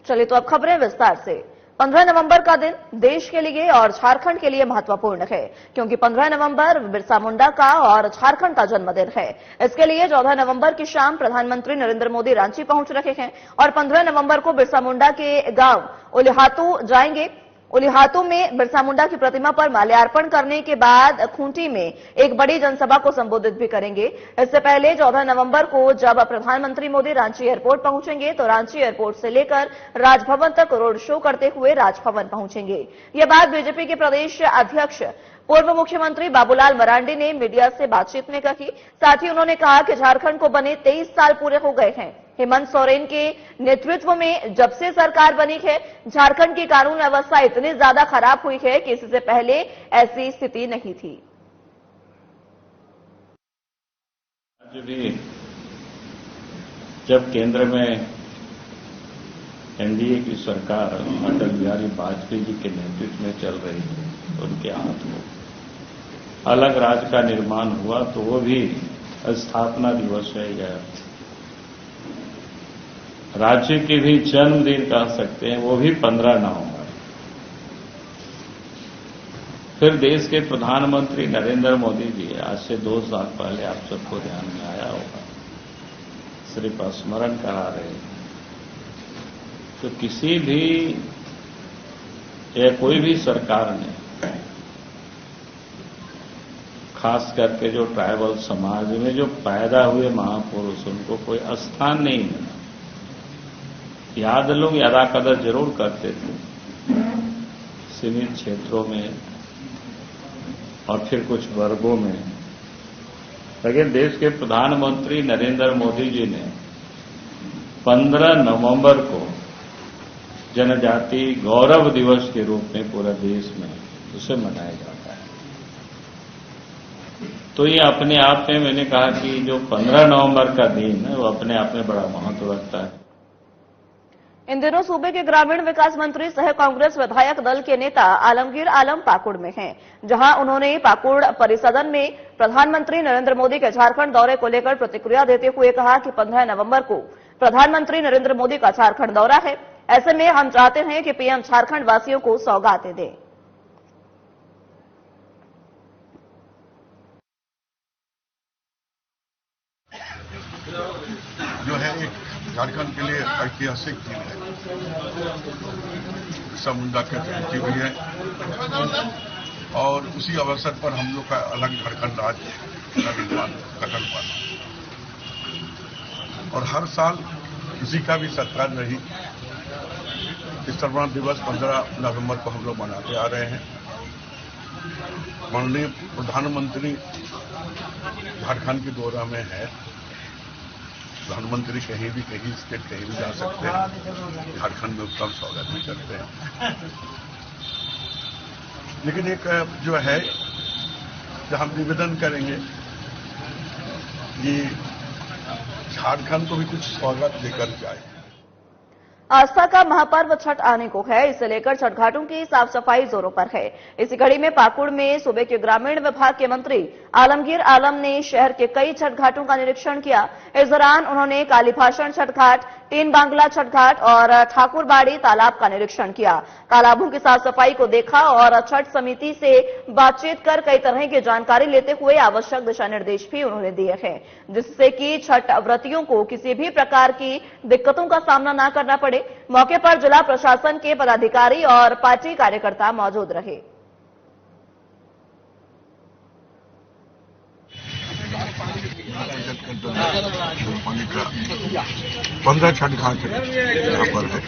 चलिए तो अब खबरें विस्तार से। 15 नवंबर का दिन देश के लिए और झारखंड के लिए महत्वपूर्ण है, क्योंकि 15 नवंबर बिरसा मुंडा का और झारखंड का जन्मदिन है। इसके लिए 14 नवंबर की शाम प्रधानमंत्री नरेंद्र मोदी रांची पहुंच रहे हैं और 15 नवंबर को बिरसा मुंडा के गांव उलिहातू जाएंगे। उलिहातू में बिरसा मुंडा की प्रतिमा पर माल्यार्पण करने के बाद खूंटी में एक बड़ी जनसभा को संबोधित भी करेंगे। इससे पहले 14 नवंबर को जब प्रधानमंत्री मोदी रांची एयरपोर्ट पहुंचेंगे तो रांची एयरपोर्ट से लेकर राजभवन तक रोड शो करते हुए राजभवन पहुंचेंगे। यह बात बीजेपी के प्रदेश अध्यक्ष पूर्व मुख्यमंत्री बाबूलाल मरांडी ने मीडिया से बातचीत में कही। साथ ही उन्होंने कहा कि झारखंड को बने 23 साल पूरे हो गए हैं। हेमंत सोरेन के नेतृत्व में जब से सरकार बनी है, झारखंड की कानून व्यवस्था इतनी ज्यादा खराब हुई है कि इससे पहले ऐसी स्थिति नहीं थी। आज भी जब केंद्र में एनडीए की सरकार अटल बिहारी वाजपेयी जी के नेतृत्व में चल रही है, उनके हाथ में अलग राज्य का निर्माण हुआ, तो वो भी स्थापना दिवस है या राज्य के भी जन्मदिन कह सकते हैं, वो भी 15 नवंबर। फिर देश के प्रधानमंत्री नरेंद्र मोदी जी आज से 2 साल पहले आप सबको ध्यान में आया होगा, सिर्फ स्मरण करा रहे हैं। तो किसी भी या कोई भी सरकार ने खास करके जो ट्राइबल समाज में जो पैदा हुए महापुरुष, उनको कोई स्थान नहीं मिला। याद लोग यादा कदर जरूर करते थे सीमित क्षेत्रों में और फिर कुछ वर्गों में, लेकिन देश के प्रधानमंत्री नरेंद्र मोदी जी ने 15 नवंबर को जनजाति गौरव दिवस के रूप में पूरे देश में उसे मनाया जाता है। तो ये अपने आप में मैंने कहा कि जो 15 नवंबर का दिन है वो अपने आप में बड़ा महत्व रखता है। इन दिनों सूबे के ग्रामीण विकास मंत्री सह कांग्रेस विधायक दल के नेता आलमगीर आलम पाकुड़ में हैं, जहां उन्होंने पाकुड़ परिसदन में प्रधानमंत्री नरेंद्र मोदी के झारखंड दौरे को लेकर प्रतिक्रिया देते हुए कहा कि 15 नवंबर को प्रधानमंत्री नरेंद्र मोदी का झारखंड दौरा है। ऐसे में हम चाहते हैं कि पीएम झारखंड वासियों को सौगातें दें। जो है एक झारखंड के लिए ऐतिहासिक दिन है। बिरसा मुंडा की जयंती भी है और उसी अवसर पर हम लोग का अलग झारखंड राज्य का निर्माण गठन हुआ। और हर साल किसी का भी सरकार रही, इस सर्वण दिवस 15 नवंबर को हम लोग मनाते आ रहे हैं। माननीय प्रधानमंत्री झारखंड के दौरा में है। प्रधानमंत्री कहीं भी, कहीं स्टेट कहीं भी जा सकते हैं, झारखंड में उत्तम स्वागत भी करते हैं। लेकिन एक जो है जो हम निवेदन करेंगे कि झारखंड को भी कुछ स्वागत लेकर जाए। आस्था का महापर्व छठ आने को है, इसे लेकर छठ घाटों की साफ सफाई जोरों पर है। इसी कड़ी में पाकुड़ में सूबे के ग्रामीण विभाग के मंत्री आलमगीर आलम ने शहर के कई छठ घाटों का निरीक्षण किया। इस दौरान उन्होंने कालीभाषण छठ घाट, तीन बांग्ला छठ घाट और ठाकुरबाड़ी तालाब का निरीक्षण किया। तालाबों की साफ सफाई को देखा और छठ समिति से बातचीत कर कई तरह की जानकारी लेते हुए आवश्यक दिशा निर्देश भी उन्होंने दिए हैं, जिससे कि छठ व्रतियों को किसी भी प्रकार की दिक्कतों का सामना न करना पड़े। मौके पर जिला प्रशासन के पदाधिकारी और पार्टी कार्यकर्ता मौजूद रहे। 15 छठ घाट यहाँ पर है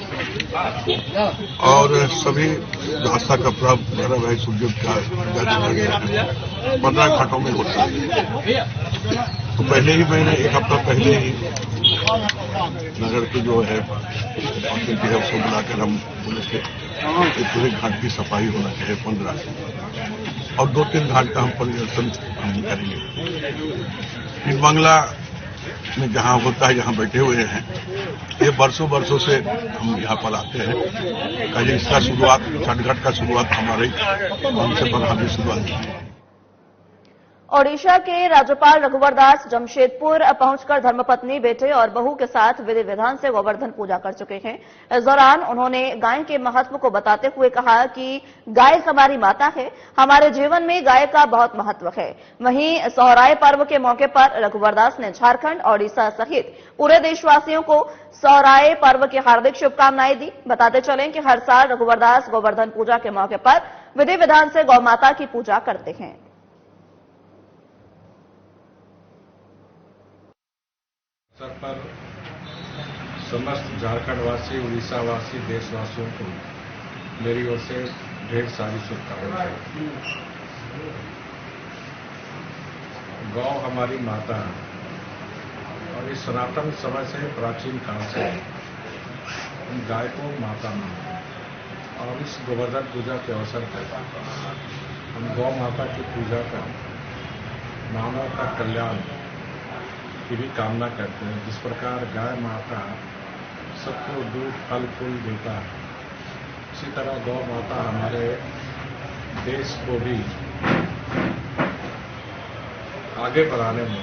और सभी आस्था का पर्व है, सूर्य का 15 घाटों में होता है। तो पहले ही मैंने एक हफ्ता पहले ही नगर के जो है उसको बुलाकर हम बोले थे कि पूरे घाट की सफाई होना चाहिए 15 से, और 2-3 घाट का हम परिदर्शन करेंगे। इन बांग्ला में जहाँ होता है, यहाँ बैठे हुए हैं, ये वर्षों से हम यहाँ पर आते हैं। कहीं इसका शुरुआत छठ घाट का शुरुआत हमारे हमसे पर हमें शुरुआत की। ओडिशा के राज्यपाल रघुवर दास जमशेदपुर पहुंचकर धर्मपत्नी, बेटे और बहू के साथ विधि विधान से गोवर्धन पूजा कर चुके हैं। इस दौरान उन्होंने गाय के महत्व को बताते हुए कहा कि गाय हमारी माता है, हमारे जीवन में गाय का बहुत महत्व है। वहीं सोहराय पर्व के मौके पर रघुवर दास ने झारखंड, ओडिशा सहित पूरे देशवासियों को सोहराय पर्व की हार्दिक शुभकामनाएं दी। बताते चलें कि हर साल रघुवर दास गोवर्धन पूजा के मौके पर विधि विधान से गौ माता की पूजा करते हैं। अवसर पर समस्त झारखंडवासी, उड़ीसावासी, देशवासियों को मेरी ओर से ढेर सारी शुभकामनाएं। गौ हमारी माता है और इस सनातन समय से, प्राचीन काल से हम गाय को माता मानते हैं और इस गोवर्धन पूजा के अवसर पर हम गौ माता की पूजा कर मानव का कल्याण की भी कामना करते हैं। जिस प्रकार गाय माता सबको दूध, फल फूल देता है, इसी तरह गौ माता हमारे देश को भी आगे बढ़ाने में।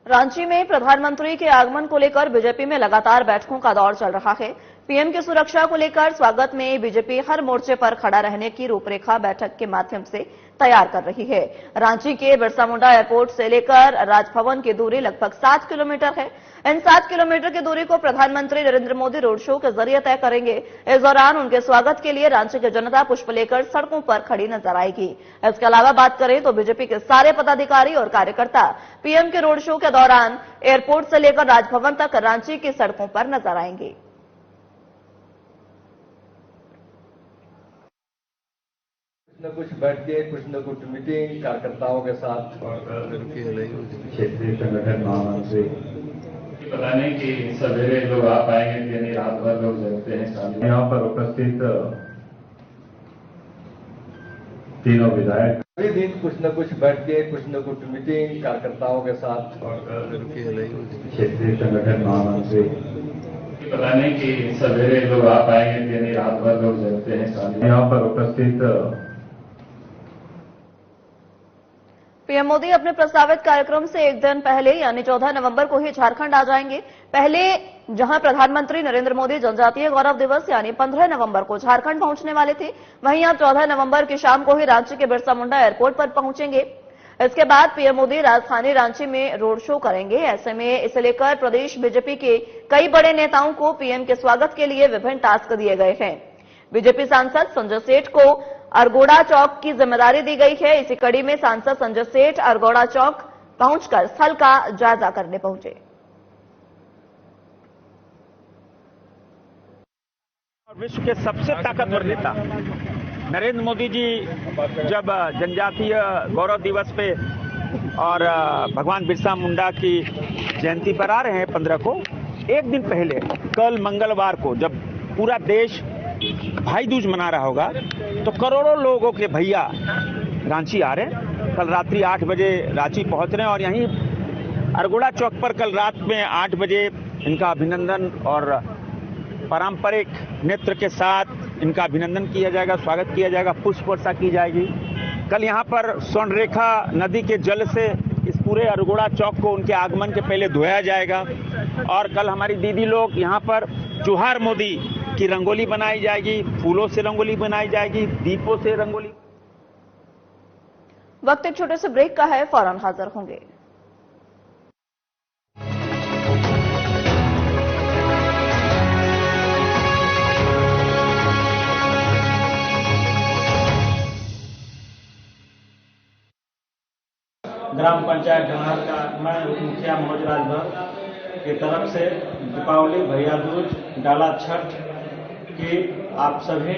रांची में प्रधानमंत्री के आगमन को लेकर बीजेपी में लगातार बैठकों का दौर चल रहा है। पीएम की सुरक्षा को लेकर स्वागत में बीजेपी हर मोर्चे पर खड़ा रहने की रूपरेखा बैठक के माध्यम से तैयार कर रही है। रांची के बिरसा मुंडा एयरपोर्ट से लेकर राजभवन की दूरी लगभग 7 किलोमीटर है। इन 7 किलोमीटर की दूरी को प्रधानमंत्री नरेंद्र मोदी रोड शो के जरिए तय करेंगे। इस दौरान उनके स्वागत के लिए रांची की जनता पुष्प लेकर सड़कों पर खड़ी नजर आएगी। इसके अलावा बात करें तो बीजेपी के सारे पदाधिकारी और कार्यकर्ता पीएम के रोड शो के दौरान एयरपोर्ट से लेकर राजभवन तक रांची की सड़कों पर नजर आएंगे। कुछ न कुछ बैठके, कुछ न कुछ मीटिंग कार्यकर्ताओं के साथ क्षेत्रीय संगठन महामंत्री। पता नहीं कि सवेरे लोग आ पाएंगे कि नहीं, रात भर लोग जगते हैं। यहाँ पर उपस्थित तीनों विधायक सभी दिन कुछ न कुछ बैठके, कुछ न कुछ मीटिंग कार्यकर्ताओं के साथ क्षेत्रीय संगठन महामंत्री। पता नहीं कि सवेरे लोग आ पाएंगे कि नहीं, रात भर लोग जगते हैं। यहाँ पर उपस्थित पीएम मोदी अपने प्रस्तावित कार्यक्रम से एक दिन पहले यानी 14 नवंबर को ही झारखंड आ जाएंगे। पहले जहां प्रधानमंत्री नरेंद्र मोदी जनजातीय गौरव दिवस यानी 15 नवंबर को झारखंड पहुंचने वाले थे, वहीं अब 14 नवंबर की शाम को ही रांची के बिरसा मुंडा एयरपोर्ट पर पहुंचेंगे। इसके बाद पीएम मोदी राजधानी रांची में रोड शो करेंगे। ऐसे में इसे लेकर प्रदेश बीजेपी के कई बड़े नेताओं को पीएम के स्वागत के लिए विभिन्न टास्क दिए गए हैं। बीजेपी सांसद संजय सेठ को अरगोड़ा चौक की जिम्मेदारी दी गई है। इसी कड़ी में सांसद संजय सेठ अरगोड़ा चौक पहुंचकर स्थल का जायजा करने पहुंचे। विश्व के सबसे ताकतवर नेता नरेंद्र मोदी जी जब जनजातीय गौरव दिवस पे और भगवान बिरसा मुंडा की जयंती पर आ रहे हैं 15 को, एक दिन पहले कल मंगलवार को जब पूरा देश भाई दूज मना रहा होगा तो करोड़ों लोगों के भैया रांची आ रहे हैं। कल रात्रि 8 बजे रांची पहुंच रहे हैं और यहीं अरगोड़ा चौक पर कल रात में 8 बजे इनका अभिनंदन और पारंपरिक नृत्य के साथ इनका अभिनंदन किया जाएगा, स्वागत किया जाएगा, पुष्प वर्षा की जाएगी। कल यहाँ पर स्वर्णरेखा नदी के जल से इस पूरे अरगोड़ा चौक को उनके आगमन के पहले धोया जाएगा और कल हमारी दीदी लोग यहाँ पर जोहार मोदी की रंगोली बनाई जाएगी, फूलों से रंगोली बनाई जाएगी, दीपों से रंगोली। वक्त एक छोटे से ब्रेक का है, फौरन हाजिर होंगे। ग्राम पंचायत ढंगार का मैं मुखिया मनोज राजभर की तरफ से दीपावली, भैया दूज, डाला छठ की आप सभी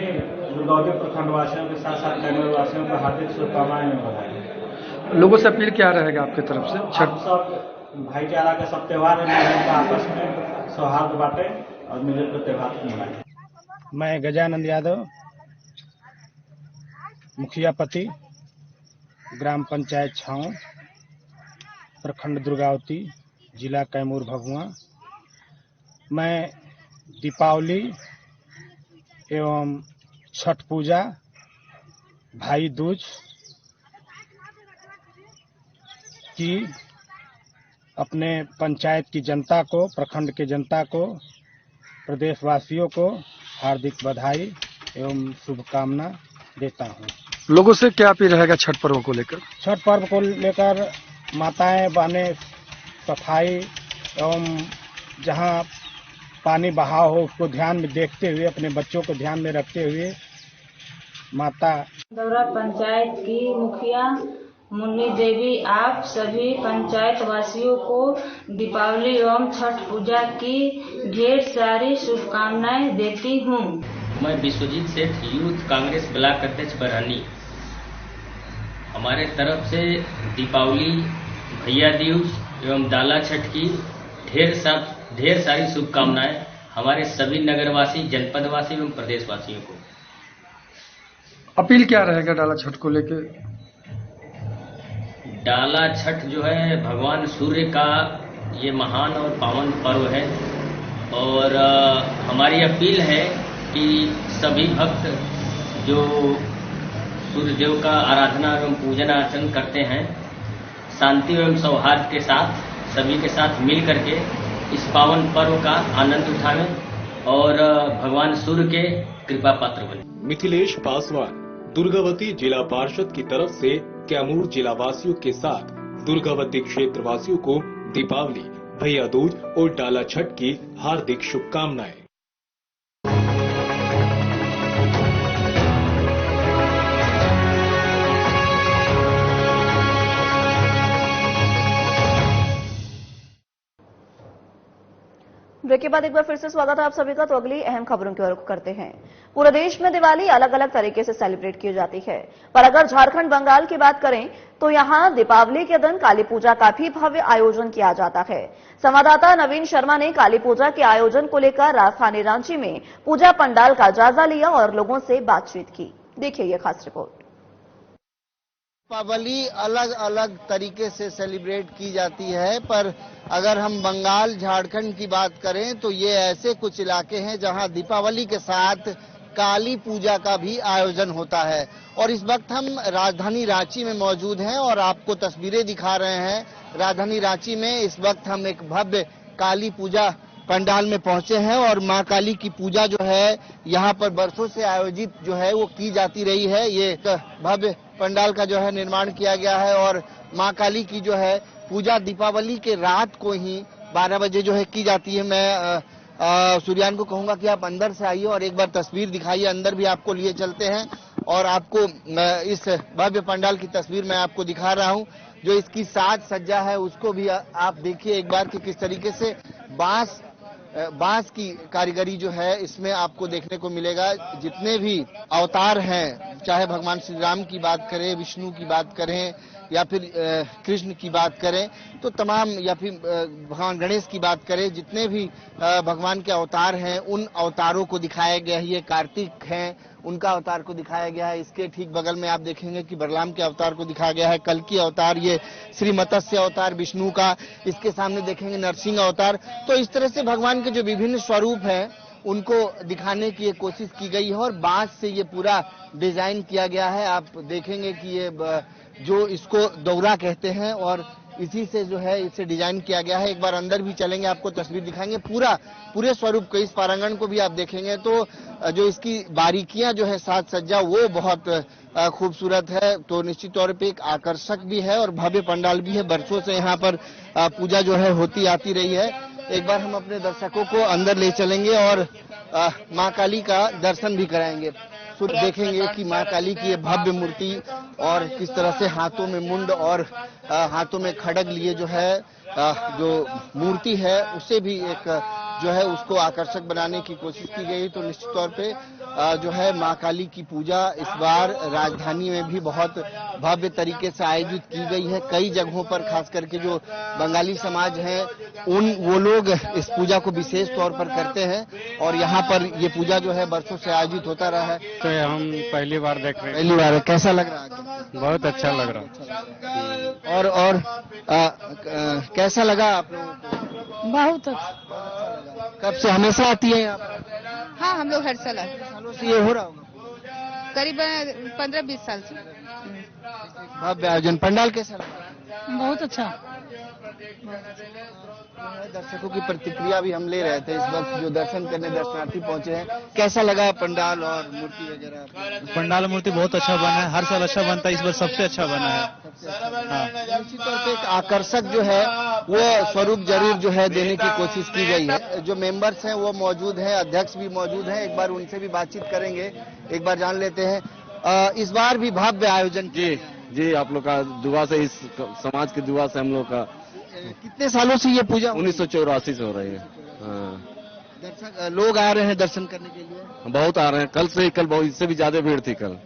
दुर्गावती प्रखंड वासियों के साथ साथ कैमूर वासियों को हार्दिक शुभकामनाएं बधाई। लोगों से अपील क्या रहेगा आपकी तरफ से? छठ सब भाईचारा के सब त्योहार आपस में सौहार्द बांटे और मिलकर त्योहार मनाएं। मैं गजानंद यादव, मुखिया पति, ग्राम पंचायत छाव, प्रखंड दुर्गावती, जिला कैमूर भभुआ। मैं दीपावली एवं छठ पूजा भाई दूज की अपने पंचायत की जनता को, प्रखंड के जनता को, प्रदेशवासियों को हार्दिक बधाई एवं शुभकामना देता हूँ। लोगों से क्या अपील रहेगा छठ पर्व को लेकर? छठ पर्व को लेकर माताएं बहनें सफाई एवं जहां पानी बहाव हो उसको ध्यान में देखते हुए, अपने बच्चों को ध्यान में रखते हुए माता दौरा पंचायत की मुखिया मुन्नी देवी आप सभी पंचायत वासियों को दीपावली एवं छठ पूजा की ढेर सारी शुभकामनाएं देती हूँ। मैं विश्वजीत सेठ, यूथ कांग्रेस ब्लॉक अध्यक्ष बरहनी। हमारे तरफ से दीपावली, भैया दूज एवं डाला छठ की ढेर सारी शुभकामनाएं हमारे सभी नगरवासी, जनपदवासी एवं प्रदेशवासियों को। अपील क्या रहेगा डाला छठ को लेकर? डाला छठ जो है भगवान सूर्य का ये महान और पावन पर्व है और हमारी अपील है कि सभी भक्त जो सूर्यदेव का आराधना एवं पूजन अर्चन करते हैं, शांति एवं सौहार्द के साथ सभी के साथ मिल करके इस पावन पर्व का आनंद उठाएं और भगवान सूर्य के कृपा पात्र बने। मिथिलेश पासवान, दुर्गावती जिला पार्षद की तरफ से कैमूर जिला वासियों के साथ दुर्गावती क्षेत्र वासियों को दीपावली, भैया दूज और डाला छठ की हार्दिक शुभकामनाएं। ब्रेक के बाद एक बार फिर से स्वागत है आप सभी का। तो अगली अहम खबरों की ओर करते हैं। पूरे देश में दिवाली अलग अलग तरीके से सेलिब्रेट की जाती है, पर अगर झारखंड, बंगाल की बात करें तो यहां दीपावली के दिन काली पूजा का भी भव्य आयोजन किया जाता है। संवाददाता नवीन शर्मा ने काली पूजा के आयोजन को लेकर राजधानी रांची में पूजा पंडाल का जायजा लिया और लोगों से बातचीत की। देखिए ये खास रिपोर्ट। दीपावली अलग अलग तरीके से सेलिब्रेट की जाती है, पर अगर हम बंगाल, झारखंड की बात करें तो ये ऐसे कुछ इलाके हैं जहां दीपावली के साथ काली पूजा का भी आयोजन होता है। और इस वक्त हम राजधानी रांची में मौजूद हैं और आपको तस्वीरें दिखा रहे हैं। राजधानी रांची में इस वक्त हम एक भव्य काली पूजा पंडाल में पहुंचे हैं और मां काली की पूजा जो है यहाँ पर बरसों से आयोजित जो है वो की जाती रही है। ये भव्य पंडाल का जो है निर्माण किया गया है और मां काली की जो है पूजा दीपावली के रात को ही 12 बजे जो है की जाती है। मैं सूर्यान को कहूंगा कि आप अंदर से आइए और एक बार तस्वीर दिखाइए। अंदर भी आपको लिए चलते हैं और आपको इस भव्य पंडाल की तस्वीर मैं आपको दिखा रहा हूं। जो इसकी साज सज्जा है उसको भी आप देखिए एक बार कि किस तरीके से बांस की कारीगरी जो है इसमें आपको देखने को मिलेगा। जितने भी अवतार हैं, चाहे भगवान श्री राम की बात करें, विष्णु की बात करें या फिर कृष्ण की बात करें तो तमाम, या फिर भगवान गणेश की बात करें, जितने भी भगवान के अवतार हैं उन अवतारों को दिखाया गया है। ये कार्तिक हैं, उनका अवतार को दिखाया गया है। इसके ठीक बगल में आप देखेंगे कि बलराम के अवतार को दिखाया गया है। कल्कि अवतार, ये श्री मत्स्य अवतार विष्णु का, इसके सामने देखेंगे नरसिंह अवतार। तो इस तरह से भगवान के जो विभिन्न स्वरूप हैं उनको दिखाने की कोशिश की गई है और बांस से ये पूरा डिजाइन किया गया है। आप देखेंगे कि ये जो इसको दौरा कहते हैं और इसी से जो है इसे डिजाइन किया गया है। एक बार अंदर भी चलेंगे, आपको तस्वीर दिखाएंगे पूरे स्वरूप को। इस प्रांगण को भी आप देखेंगे तो जो इसकी बारीकियां जो है साज सज्जा वो बहुत खूबसूरत है। तो निश्चित तौर पे एक आकर्षक भी है और भव्य पंडाल भी है। बरसों से यहाँ पर पूजा जो है होती आती रही है। एक बार हम अपने दर्शकों को अंदर ले चलेंगे और माँ काली का दर्शन भी कराएंगे। देखेंगे कि माँ काली की ये भव्य मूर्ति और किस तरह से हाथों में मुंड और हाथों में खड्ग लिए जो है जो मूर्ति है उसे भी एक जो है उसको आकर्षक बनाने की कोशिश की गई। तो निश्चित तौर पे जो है माँ काली की पूजा इस बार राजधानी में भी बहुत भव्य तरीके से आयोजित की गई है। कई जगहों पर खास करके जो बंगाली समाज है वो लोग इस पूजा को विशेष तौर पर करते हैं और यहाँ पर ये पूजा जो है बरसों से आयोजित होता रहा है। तो हम पहली बार देख रहे हैं। पहली बार है, कैसा लग रहा है? बहुत अच्छा लग रहा। और कैसा लगा आप लोगों को? बहुत अच्छा। कब से हमेशा आती है यहाँ पर? हाँ, हम लोग हर साल आते हैं। सालों से ये हो रहा होगा? करीब 15-20 साल से। भव्य आयोजन, पंडाल कैसा लगा? बहुत अच्छा। दर्शकों की प्रतिक्रिया भी हम ले रहे थे इस वक्त, जो दर्शन करने दर्शनार्थी पहुंचे हैं। कैसा लगा पंडाल और मूर्ति वगैरह? पंडाल मूर्ति बहुत अच्छा बना है, हर साल अच्छा बनता है, इस बार सबसे अच्छा बना है। निश्चित तौर पे एक आकर्षक जो है वो स्वरूप जरूर जो है देने की कोशिश की गई है। जो मेंबर्स हैं वो मौजूद हैं, अध्यक्ष भी मौजूद हैं, एक बार उनसे भी बातचीत करेंगे, एक बार जान लेते हैं। इस बार भी भव्य आयोजन जी आप लोग का दुआ से, इस समाज की दुआ से हम लोग का। कितने सालों से ये पूजा 1984 से हो रही है। हाँ। दर्शक लोग आ रहे हैं दर्शन करने के लिए? बहुत आ रहे हैं, कल बहुत, इससे भी ज्यादा भीड़ थी। कल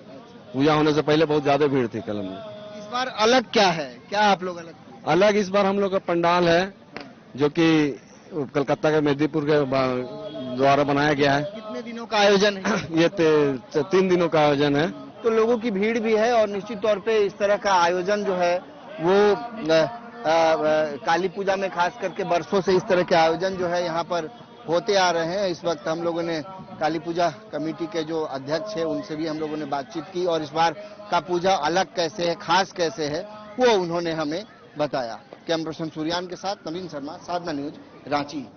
पूजा होने से पहले बहुत ज्यादा भीड़ थी कल। हम इस बार अलग क्या है, क्या आप लोग अलग इस बार हम लोग का पंडाल है जो कि कलकत्ता के मेदिनीपुर के द्वारा बनाया गया है। कितने दिनों का आयोजन है? ये 3 दिनों का आयोजन है। तो लोगों की भीड़ भी है और निश्चित तौर पे इस तरह का आयोजन जो है वो काली पूजा में खास करके बरसों से इस तरह के आयोजन जो है यहाँ पर होते आ रहे हैं। इस वक्त हम लोगों ने काली पूजा कमेटी के जो अध्यक्ष है उनसे भी हम लोगों ने बातचीत की और इस बार का पूजा अलग कैसे है, खास कैसे है, वो उन्होंने हमें बताया। कैमरा पर्सन सूर्यान के साथ नवीन शर्मा, साधना न्यूज, रांची।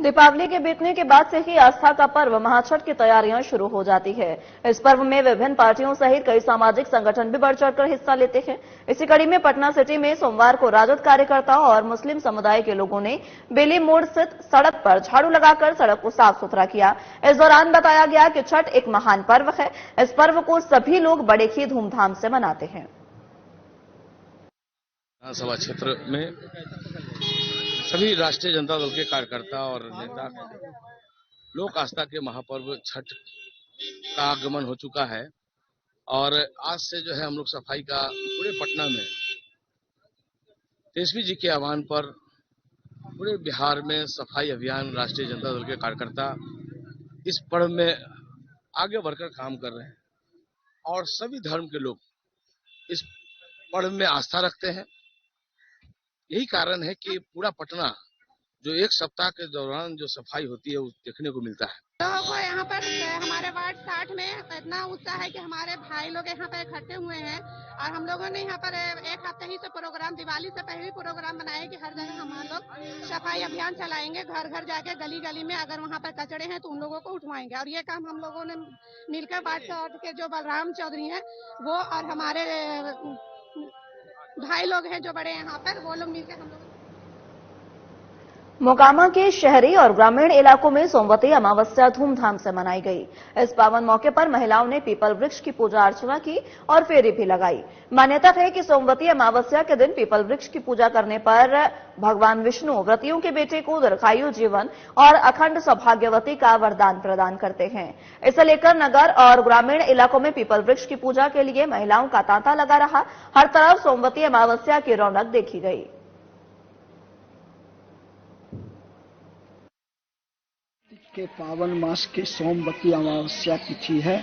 दीपावली के बीतने के बाद से ही आस्था का पर्व महाछठ की तैयारियां शुरू हो जाती है। इस पर्व में विभिन्न पार्टियों सहित कई सामाजिक संगठन भी बढ़ चढ़कर हिस्सा लेते हैं। इसी कड़ी में पटना सिटी में सोमवार को राजद कार्यकर्ताओं और मुस्लिम समुदाय के लोगों ने बेली मोड़ स्थित सड़क पर झाड़ू लगाकर सड़क को साफ सुथरा किया। इस दौरान बताया गया कि छठ एक महान पर्व है। इस पर्व को सभी लोग बड़े ही धूमधाम से मनाते हैं। विधानसभा क्षेत्र में सभी राष्ट्रीय जनता दल के कार्यकर्ता और नेता लोक आस्था के महापर्व छठ का आगमन हो चुका है और आज से जो है हम लोग सफाई का पूरे पटना में तेजस्वी जी के आह्वान पर पूरे बिहार में सफाई अभियान राष्ट्रीय जनता दल के कार्यकर्ता इस पर्व में आगे बढ़कर काम कर रहे हैं और सभी धर्म के लोग इस पर्व में आस्था रखते हैं। यही कारण है कि पूरा पटना जो एक सप्ताह के दौरान जो सफाई होती है वो देखने को मिलता है। लोगों को यहाँ पर हमारे वार्ड 60 में इतना उत्साह है कि हमारे भाई लोग यहाँ पर इकट्ठे हुए हैं और हम लोगों ने यहाँ पर एक हफ्ते ही से प्रोग्राम, दिवाली से पहले प्रोग्राम बनाए कि हर जगह हम लोग सफाई अभियान चलाएंगे, घर घर जाके गली गली में अगर वहाँ पर कचड़े हैं तो उन लोगों को उठवाएंगे। और ये काम हम लोगों ने मिलकर वार्ड 60 के जो बलराम चौधरी हैं वो और हमारे भाई लोग हैं जो बड़े यहाँ पर, वो लोग मिलकर हम लोग। मोकामा के शहरी और ग्रामीण इलाकों में सोमवती अमावस्या धूमधाम से मनाई गई। इस पावन मौके पर महिलाओं ने पीपल वृक्ष की पूजा अर्चना की और फेरी भी लगाई। मान्यता है कि सोमवती अमावस्या के दिन पीपल वृक्ष की पूजा करने पर भगवान विष्णु व्रतियों के बेटे को दीर्घायु जीवन और अखंड सौभाग्यवती का वरदान प्रदान करते हैं। इसे लेकर नगर और ग्रामीण इलाकों में पीपल वृक्ष की पूजा के लिए महिलाओं का तांता लगा रहा। हर तरफ सोमवती अमावस्या की रौनक देखी गई। के पावन मास की सोमवती अमावस्या तिथि है।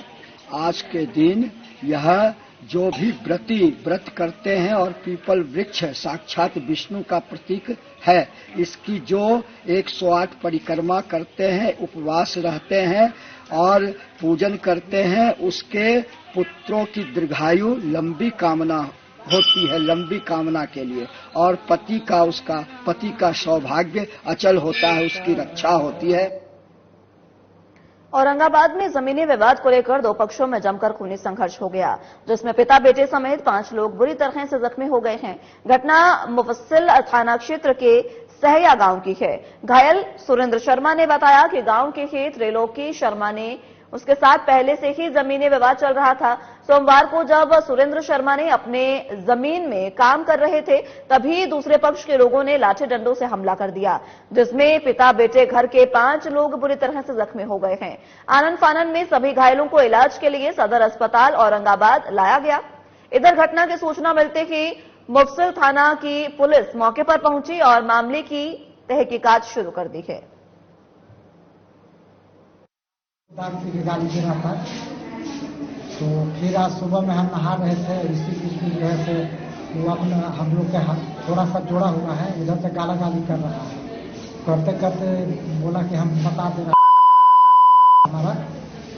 आज के दिन यह जो भी व्रत करते हैं और पीपल वृक्ष साक्षात विष्णु का प्रतीक है, इसकी जो 108 परिक्रमा करते हैं, उपवास रहते हैं और पूजन करते हैं, उसके पुत्रों की दीर्घायु लंबी कामना होती है, लंबी कामना के लिए, और पति का सौभाग्य अचल होता है, उसकी रक्षा होती है। औरंगाबाद में जमीनी विवाद को लेकर दो पक्षों में जमकर खूनी संघर्ष हो गया, जिसमें पिता बेटे समेत 5 लोग बुरी तरह से जख्मी हो गए हैं। घटना मुफस्सिल थाना क्षेत्र के सहया गांव की है। घायल सुरेंद्र शर्मा ने बताया कि गांव के खेत त्रिलोकी शर्मा ने उसके साथ पहले से ही जमीनी विवाद चल रहा था। सोमवार को जब सुरेंद्र शर्मा ने अपने जमीन में काम कर रहे थे, तभी दूसरे पक्ष के लोगों ने लाठी डंडों से हमला कर दिया, जिसमें पिता बेटे घर के 5 लोग बुरी तरह से जख्मी हो गए हैं। आनन फानन में सभी घायलों को इलाज के लिए सदर अस्पताल औरंगाबाद लाया गया। इधर घटना की सूचना मिलते ही मुफस्सिल थाना की पुलिस मौके पर पहुंची और मामले की तहकीकात शुरू कर दी है। गाड़ी गिरा था, तो फिर आज सुबह में हम नहा रहे थे, इसी जो है से वो अपना हम लोग के हाथ थोड़ा सा जोड़ा हुआ है, उधर से गाला गाली कर रहा है। करते करते बोला कि हम बता दे रहा हमारा,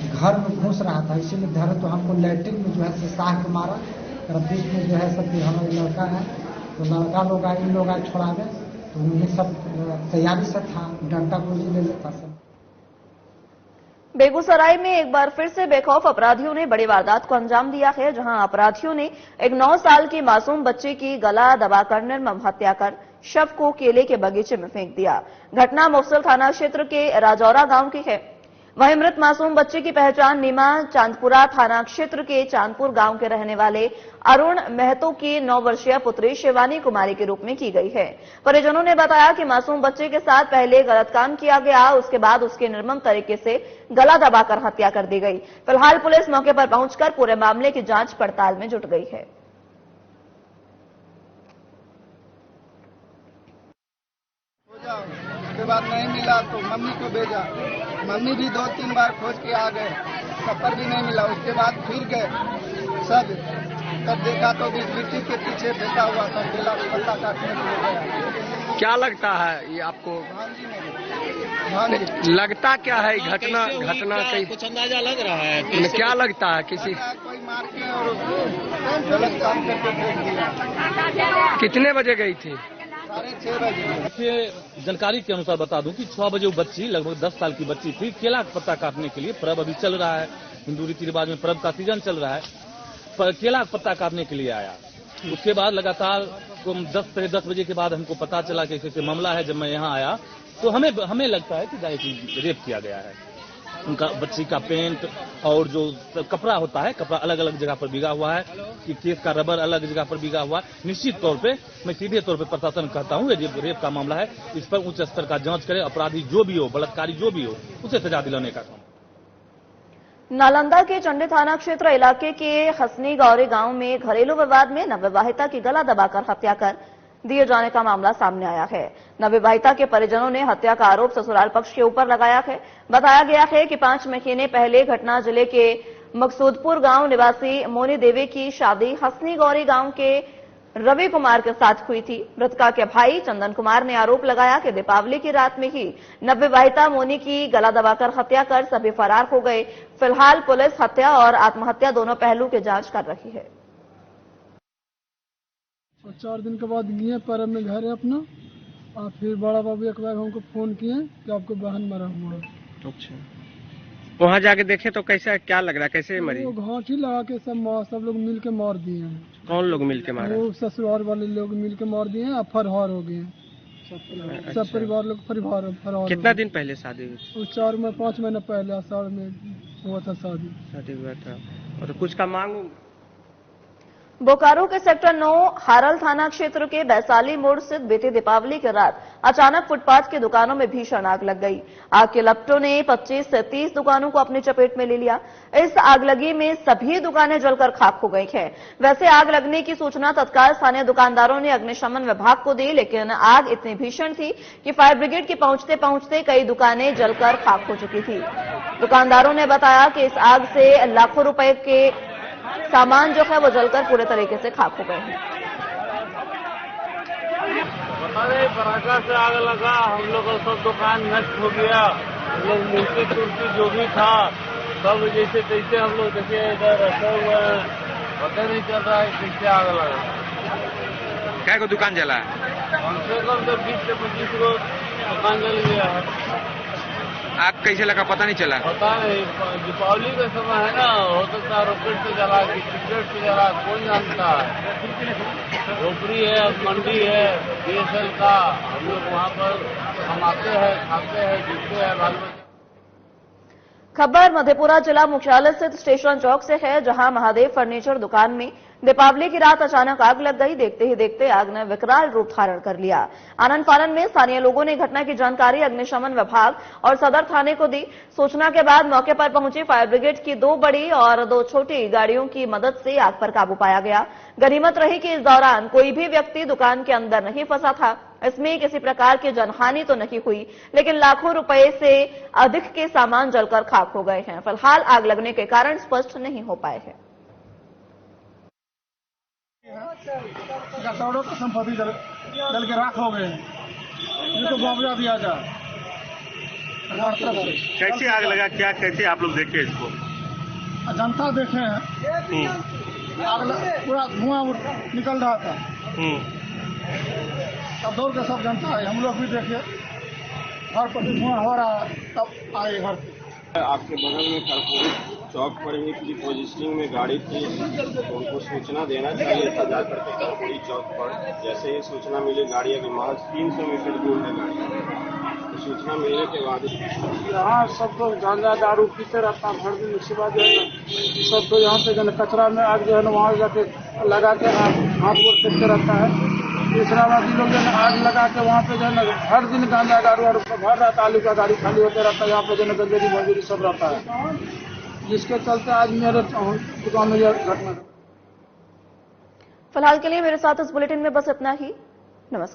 घर में घुस रहा था, इसी में धरे तो हमको लैट्रिन में जो है से साह के मारा। बीच में जो है सब हमारे लड़का है, तो लड़का लोग आए, इन लोग आए छोड़ावे, तो उन्हें सब तैयारी से था, डंडा गोली ले लेता सब। बेगूसराय में एक बार फिर से बेखौफ अपराधियों ने बड़ी वारदात को अंजाम दिया है, जहां अपराधियों ने एक 9 साल की मासूम बच्ची की गला दबाकर निर्मम हत्या कर शव को केले के बगीचे में फेंक दिया। घटना मुफस्सिल थाना क्षेत्र के राजौरा गांव की है। वहीं मृत मासूम बच्चे की पहचान नीमा चांदपुरा थाना क्षेत्र के चांदपुर गांव के रहने वाले अरुण महतो की 9 वर्षीय पुत्री शिवानी कुमारी के रूप में की गई है। परिजनों ने बताया कि मासूम बच्चे के साथ पहले गलत काम किया गया, उसके बाद उसके निर्मम तरीके से गला दबाकर हत्या कर दी गई। फिलहाल पुलिस मौके पर पहुंचकर पूरे मामले की जांच पड़ताल में जुट गई है। उसके बाद नहीं मिला तो मम्मी को भेजा, मम्मी भी 2-3 बार खोज के आ गए, तब पर भी नहीं मिला। उसके बाद फिर गए सब, तब देखा तो भी गिट्टी के पीछे बैठा हुआ था, केला पत्ता काटने के लिए गया। क्या लगता है ये आपको? लगता क्या है घटना कहीं कुछ अंदाजा लग रहा है? क्या लगता है? किसी कोई मार के और गलत काम करके फेंक दिया। कितने बजे गई थी? 6:30 बजे। जानकारी के अनुसार बता दूं कि 6 बजे वो बच्ची, लगभग 10 साल की बच्ची थी, केला का पत्ता काटने के लिए। पर्व अभी चल रहा है, हिंदू रीति रिवाज में पर्व का सीजन चल रहा है, पर केला का पत्ता काटने के लिए आया। उसके बाद लगातार 10 बजे के बाद हमको पता चला कि ऐसे मामला है। जब मैं यहाँ आया तो हमें लगता है कि रेप किया गया है। उनका बच्ची का पेंट और जो कपड़ा होता है, कपड़ा अलग अलग जगह पर बिगा हुआ है, कि केस का रबर अलग जगह पर बिगा हुआ है। निश्चित तौर पे मैं सीधे तौर पे प्रशासन कहता हूँ, ये रेप का मामला है, इस पर उच्च स्तर का जांच करे, अपराधी जो भी हो, बलात्कारी जो भी हो, उसे सजा दिलाने का काम। नालंदा के चंडी थाना क्षेत्र इलाके के हसनी गौरी गांव में घरेलू विवाद में नवविवाहिता की गला दबाकर हत्या कर दिए जाने का मामला सामने आया है। नवविवाहिता के परिजनों ने हत्या का आरोप ससुराल पक्ष के ऊपर लगाया है। बताया गया है कि 5 महीने पहले घटना जिले के मकसूदपुर गांव निवासी मोनी देवी की शादी हसनी गौरी गांव के रवि कुमार के साथ हुई थी। मृतका के भाई चंदन कुमार ने आरोप लगाया कि दीपावली की रात में ही नवविवाहिता मोनी की गला दबाकर हत्या कर सभी फरार हो गए। फिलहाल पुलिस हत्या और आत्महत्या दोनों पहलू की जांच कर रही है। और 4 दिन के बाद गए पर्व में घर है अपना, और फिर बड़ा बाबू एक बार हमको फोन किए कि आपको बहन मरा हुआ है। अच्छा, वहाँ जाके देखे तो कैसा, क्या लग रहा है, कैसे मरी? वो घाटी लगा के सब लोग मिल के मार दिए हैं। कौन लोग मिल के मारे? वो ससुराल वाले लोग मिल के मार दिए हैं, फरार हो गए हैं सब परिवार लोग फरार। कितना दिन पहले शादी हुई? वो 4-5 महीने पहले आषाढ़ में हुआ था शादी हुआ था। और कुछ का मांग? बोकारो के सेक्टर 9 हारल थाना क्षेत्र के वैशाली मोड़ स्थित बीती दीपावली की रात अचानक फुटपाथ की दुकानों में भीषण आग लग गई। आग के लपटों ने 25 से 30 दुकानों को अपनी चपेट में ले लिया। इस आगलगी में सभी दुकानें जलकर खाक हो गई हैं। वैसे आग लगने की सूचना तत्काल स्थानीय दुकानदारों ने अग्निशमन विभाग को दी, लेकिन आग इतनी भीषण थी कि फायर ब्रिगेड के पहुंचते पहुंचते कई दुकानें जलकर खाक हो चुकी थी। दुकानदारों ने बताया कि इस आग से लाखों रुपए के सामान जो है वो जलकर पूरे तरीके से खाक हो गए हैं। पटाखा से आग लगा, हम लोग का सब दुकान नष्ट हो गया। हम लोग मूर्ति तुर्ती जो भी था सब जैसे तैसे हम लोग देखे इधर रखे हुए हैं, पता नहीं चल रहा है कैसे आग लगा। क्या को दुकान जला है? कम से कम तो 20 से 25 को दुकान जल गया है। आग कैसे लगा पता नहीं चला? पता नहीं, दीपावली का समय है ना, हो सकता है रॉकेट से जला कि सिगरेट से जला, कौन जानता है। झोपड़ी है, मंडी है BSL का, हम लोग वहाँ पर कमाते हैं, खाते हैं, जीते हैं, बाल बच्चे। खबर मधेपुरा जिला मुख्यालय स्थित स्टेशन चौक से है, जहां महादेव फर्नीचर दुकान में दीपावली की रात अचानक आग लग गई। देखते ही देखते आग ने विकराल रूप धारण कर लिया। आनंद फानन में स्थानीय लोगों ने घटना की जानकारी अग्निशमन विभाग और सदर थाने को दी। सूचना के बाद मौके पर पहुंची फायर ब्रिगेड की 2 बड़ी और 2 छोटी गाड़ियों की मदद से आग पर काबू पाया गया। गनीमत रही कि इस दौरान कोई भी व्यक्ति दुकान के अंदर नहीं फंसा था। इसमें किसी प्रकार की जनहानि तो नहीं हुई, लेकिन लाखों रुपए से अधिक के सामान जलकर खाक हो गए हैं। फिलहाल आग लगने के कारण स्पष्ट नहीं हो पाए हैं। करोड़ों की संपत्ति जल के राख हो गए, इनको मुआवजा दिया जाए। कैसे आग लगा, क्या कैसे आप लोग देखे इसको? जनता देखे हैं, पूरा धुआं निकल रहा था, तब दौड़ के सब जनता आए, हम लोग भी देखे घर पर धुआं हो रहा है, तब आए घर पे। आपके बगल में कर्पूरी चौक पर ही पोजिशनिंग में गाड़ी थी, तो उनको सूचना देना चाहिए था जा करके कर्पूरी चौक पर। जैसे ही सूचना मिली, गाड़ी अभी महज 300 मीटर दूर है गाड़ी, तो सूचना मिलने के बाद यहाँ सब लोग गांजा दारू पीते रहता है, हर दिन उसके बाद जो है सब तो यहाँ पे जो है कचरा में आग जो है ना वहाँ जाके लगा के हाथ गोड़ फेंकते रहता है। इस्लामाबादी लोग जो है आग लगा के वहाँ पे जो है ना हर दिन गांजा दारू और भर रहता है, आलू का गाड़ी खाली होते रहता है, यहाँ पे जो है गंजेरी मंजूरी सब रहता है, जिसके चलते आज मेरे दुकान में यह घटना। फिलहाल के लिए मेरे साथ इस बुलेटिन में बस इतना ही। नमस्कार।